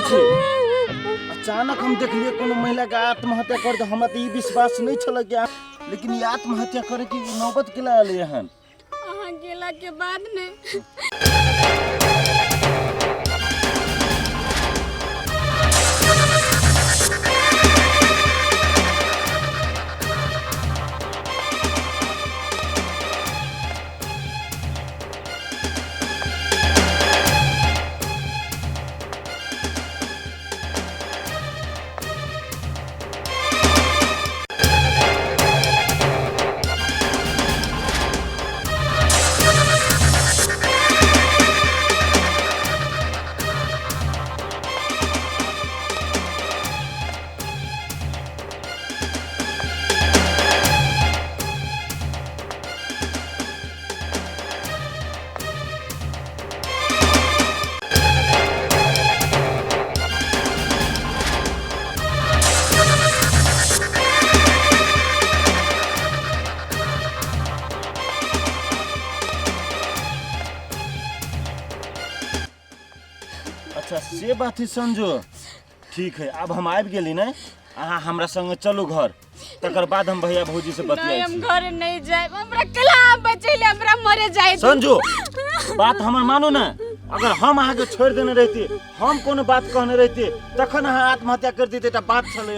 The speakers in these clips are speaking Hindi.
छे। अचानक हम देखलिए कोनो महिला के आत्महत्या कर दे। हमरा तो ई विश्वास नहीं छल कि लेकिन ये आत्महत्या करे की नौबत केला आले हन। अहाँ गेला के बाद ने अच्छा से बात है संजो। ठीक है अब हम आबि गेली ने। अहाँ हमरा संग चलू घर, तकर बाद हम भैया भौजी से बतियाई छी। हम घर नहीं जाए, हमरा कला बचैले हमरा मरे जाए। संजो बात हमर मानो ना। अगर हम अहाँ के छोड़ देने रहती, हम कोनो बात कहने रहती, तखन अहाँ आत्महत्या कर देते ता बात छले।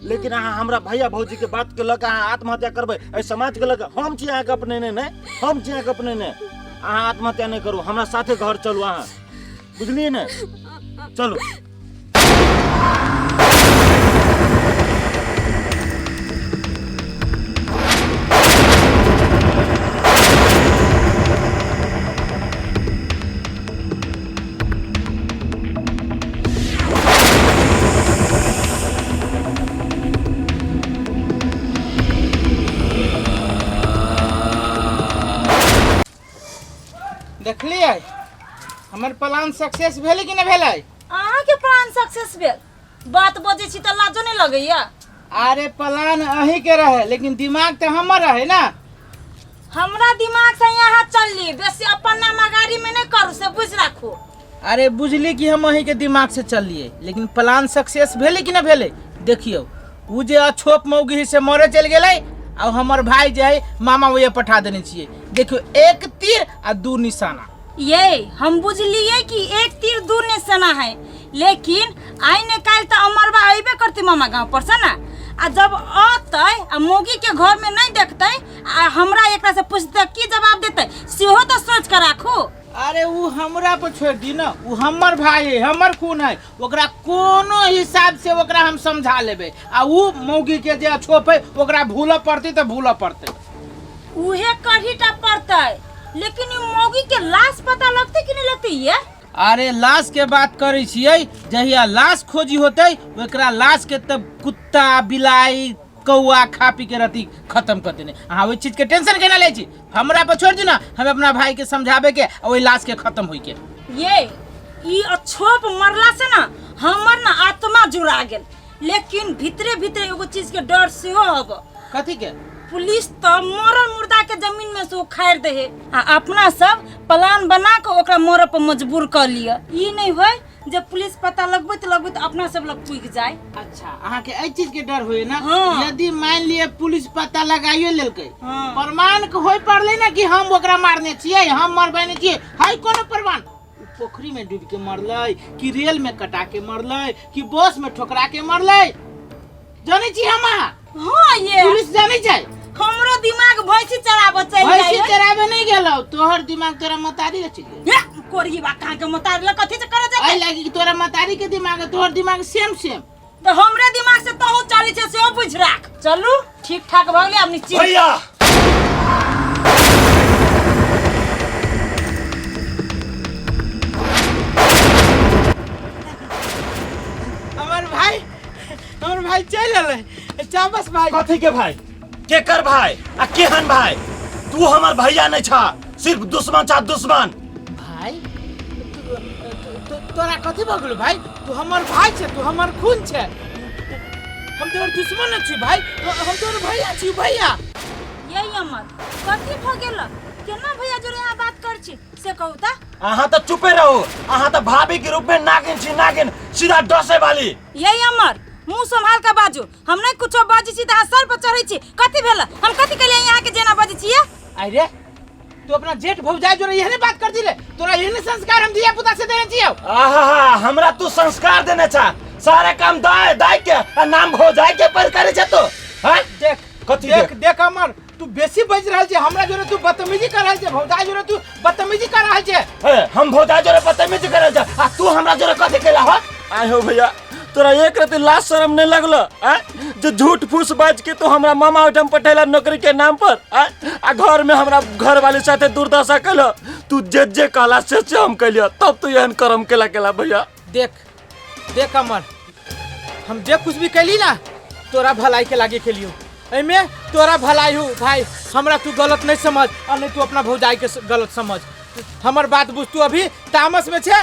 लेकिन अहाँ हमरा भैया भौजी के बात के लग अहाँ आत्महत्या करबे, ए समाज के लग हम छी अहाँ के अपने ने, हम छी अहाँ के अपने ने। अहाँ आत्महत्या नहीं करू, हमरा साथे घर चलू। अहाँ बुझलिए ना? चलो देखलिए हमर प्लान सक्सेस भेलै कि नहीं भेलै? अहाँ के प्लान सक्सेस भेल? बात बजे छी त लाजो नहीं लगैया? अरे प्लान अही के रहे, लेकिन दिमाग तो हमर रहे ना। हमरा दिमाग से यहाँ चलली, बेसी अपन नाम गाड़ी में नहीं करू, से बुझ राखू। अरे बुझली कि हम अही के दिमाग से चलिए, लेकिन प्लान सक्सेस भेलै कि नहीं भेलै? देखियो उ जे अछोप मौगी से मरे चल गेलै, और हमर भाई जे है मामा वही पठा देने छिए। देखियो एक तीर आ दू निशाना। ये हम बुझलिए कि एक तीर दू निशाना है, लेकिन आई ने काल तो अमरबा अबे करती मामा गांव पर से ना। आ जब आते आ मोगी के घर में नहीं देखते आ हमरा एकरा से पूछते की जवाब देते, सेहो तो सोच कर राखू। अरे उ हमरा पर छोड़ दी ना, उ हमर भाई है, हमर खून है। ओकरा कोनो हिसाब से ओकरा हम समझा लेबे। आ उ मौगी के जे छोप है ओकरा भूल पड़ती तो भूल पड़ते, उहे कढ़ीटा पड़ते। लेकिन मौगी के लाश पता लगते कि नहीं लगती ये? अरे लाश के बात करे छियै, जहिया लाश खोजी होते ओकरा लाश के तब कुत्ता बिलाई कौआ खा पी के रहती खत्म कर देने। हाँ वही चीज के टेंशन केना ले छी? हमरा पर छोड़ दी ना, हम अपना भाई के समझाबे के वही लाश के खत्म होई के। ये ई अछोप मरला से ना हमर ना आत्मा जुड़ा गेल, लेकिन भीतरे भीतरे एगो चीज के डर से हब। कथी के? पुलिस तो मरल मुर्दा के जमीन में से उखाड़ दे है, आ अपना सब प्लान बना के ओकरा मरे पर मजबूर कर लिया। ई नहीं होय जब पुलिस पता लगबे तो अपना सब लोग पुग जाए। अच्छा अहाँ के एई चीज के डर होय ना? हाँ। यदि मान लिए पुलिस पता लगाइयो लेलकै, हाँ। प्रमाण के होय पड़ले ना कि हम ओकरा मारने छियै, हम मरबे छियै, है कोनो प्रमाण? पोखरी में डूब के मरलै कि रेल में कटा के मरलै कि बस में ठोकरा के मरलै, जाने छी हम? हाँ ये पुलिस जाने छै। हमरो दिमाग भैंसी चराबे चल जाए। भैंसी चराबे नहीं गेलौ, तोहर दिमाग तोरा मतारी रच गेल। कोरही बा कहां के मतारी ल कथि से करे जाए? आई लागी कि तोरा मतारी के दिमाग तोहर दिमाग सेम सेम। तो हमरे दिमाग से तहु चली छे से बुझ राख। चलू ठीक ठाक भ गेलै, अब निश्चित। भैया हमर भाई चल आले। चाबस भाई। कथी के भाई? केकर भाई आ केहन भाई? तू हमर भैया नहीं छा, सिर्फ दुश्मन छा, दुश्मन। भाई तोरा कथी भ गेलो भाई? तू हमर भाई छे, तू हमर खून छे, हम तोर दुश्मन न छी भाई, हम तोर भैया छी भैया। यही अमर कथी भ गेल? केना भैया जोरे यहाँ बात कर छी से कहू त? अहाँ तो चुपे रहो, अहाँ तो भाभी के रूप में नागिन छी, नागिन। सीधा डसे वाली। यही अमर मुंह संभाल के बाजू, हम नहीं कुछो बाजी छी त सर पर चढ़ै छी। कथि भेल? हम कथि कलिए यहाँ के जेना बाजी छिए? अरे तू अपना जेठ भौजाई जोरे यही बात कर दिले, तोरा यही संस्कार हम दिया पुता से देने छियो। आहा हमरा तू संस्कार देने छा, सारे काम दाय दाय के आ नाम भौजाई के पर करे छ तो। हैं देख कथि देख देख अमर, तू बेसी बज रहल छे, हमरा जोरे तू बदतमीजी कर रहल छे, भौजाई जोरे तू बदतमीजी कर रहल छे। हम भौजाई जोरे बदतमीजी करे छ आ तू हमरा जोरे कथि केला हो? आय हो भैया तोरा एक रति लाज शरम नहीं लगलो? जो झूठ फूस बाज के तो हमरा मामा उठम पठेला नौकरी के नाम पर आ घर में हमरा घर वाले साथे दुर्दशा कलो। तू जे कहला से हम कलियो, तब तू एहन कर्म केला भैया। देख देख अमर, हम जे कुछ भी कैली ना तोरा भलाई के लागे खेलियो, एमे तोरा भलाई हो भाई। हमरा तू गलत नहीं समझ और नहीं तू अपना भौजाई के गलत समझ। हमर बात बुझ, तू अभी तामस में छे,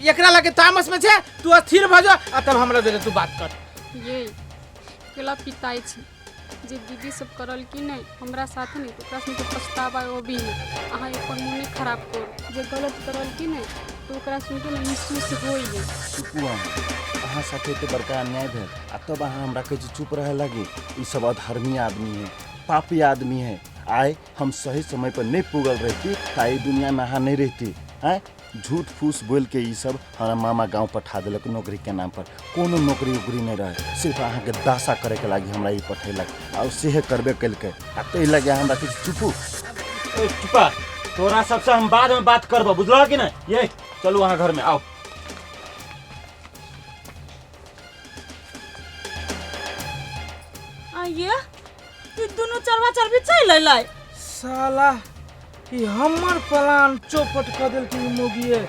एकरा लगे तामस में छे, तू स्थिर भ जा आ तब हमरा दे तू बात कर। ये केला पिताई छी जे दीदी सब करल कि नहीं हमरा साथे नहीं, तो ओकरा से पछतावा ओ भी नहीं। अहाँ अपन मुंह नहीं खराब कर, जे गलत करल कि नहीं तो ओकरा सुन के महसूस होई है। सुकुआ अहाँ साथे तो बड़का अन्याय भेल आ तब अहाँ हमरा कहे चुप रहे लगे। ई सब अधर्मी आदमी है, पापी आदमी है। आए हम सही समय पर नहीं पुगल रहती तो ई दुनिया में अहाँ नहीं रहती। हैं झूठ फूस बोल के ई सब हमारा मामा गांव पठा दिलक नौकरी के नाम पर। कोनो नौकरी उकरी नहीं रहे, सिर्फ अहाँ के दासा करे के लागी हमरा ई पठेलक आ सेहे करबे कलके। आ तो लगे हमरा किछ चुपू चुपा, तोरा सबसे हम बाद में बात करबो, बुझलो कि नहीं? ये चलू अहाँ घर में आओ। ये दोनों चरवा चरबी चल अइलै। साला ई हमर प्लान चौपट कर देल की मोगिए।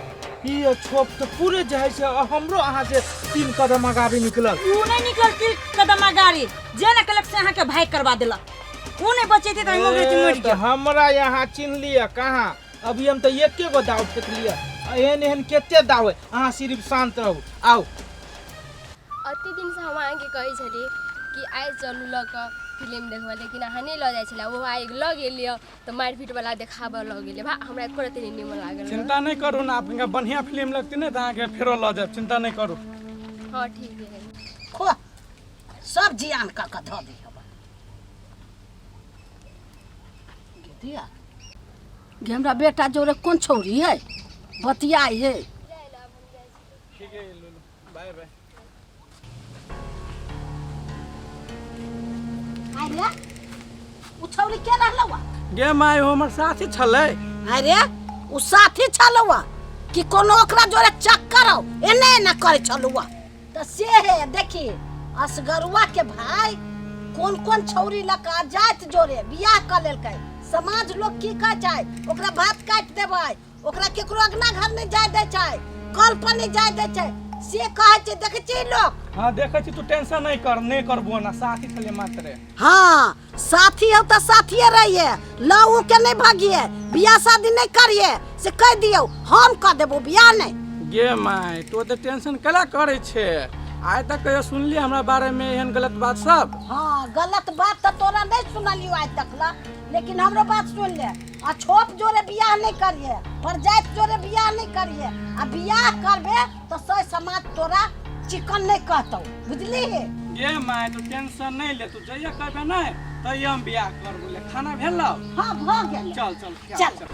ई छोप तो पूरे जाय से हमरो अहाँ से 3 कदम आगाबी निकलल। ऊ नहीं निकल 3 कदम आगाड़ी, जे न कलेक्ट से अहाँ के भाई करवा देला। ऊ नहीं बचेती त मोगी ती मर गया। हमरा यहाँ चिन्ह लिया कहाँ, अभी हम तो एके गो दाव फेंक लिया। एहन एहन केते दाव है, अहाँ सिर्फ शांत रहू। आओ अति दिन से हम आगे कही छली कि आइ चलू ल के फिल्म देखबा, लेकिन अहाँ नहीं ल जाय छला। वो आइ ल गेलियो तो मारपीट वाला देखाबा ल गेलियो। भा हमरा एको रति नहीं निमन लागल। चिंता नहीं करू ना, आपके बढ़िया फिल्म लगती ना तो आगे फेरो ल जाए, चिंता नहीं करू। हां ठीक है। खो सब जियान का कथा दी हवा गेदिया गे हमरा बेटा जोरे कौन छौरी है बतियाई है। ठीक है लुलु, बाय बाय। अरे उ छौरी के रहलवा? गे माय हमर साथी छले। अरे उ साथी छलवा कि कोनो ओकरा जोरे चक्कर हो एने न करे छलवा? त से है देखी असगरुआ के भाई कौन कौन छौरी लका जात जोरे बियाह कर लेलकै। समाज लोग की कह चाहे ओकरा भात काट देबै, ओकरा केकरो अगना घर नहीं जाय दे छै, कल पर नहीं जाय दे छै, से कहे छै देखे छी लोग। हां देखे छी, तू टेंशन नहीं कर, नहीं करबो ना, साथी छले मात्र। हाँ साथी हो तो साथिये रहिए, लऊ के नहीं भागिए, बियाह शादी नहीं करिए से कह दियो, हम कर देबो बियाह नहीं। गे माय तो टेंशन कला करे छे? आइ तक कहियो सुनली हमरा बारे में एहन गलत बात सब? हाँ गलत बात तो तोरा नहीं सुनलियो आज तक ला, लेकिन हमरो बात सुन ले। आ छोप जोरे बियाह नहीं करिए, परजात जोरे बियाह नहीं करिए, आ बियाह करबे तो सही समाज तोरा चिकन नहीं कहतो, बुझली? गे माय तो टेंशन नहीं ले, तू जइया करबे नहीं तो हम बियाह करबो। ले खाना भेलौ? हाँ भ गेल। चल चल चल।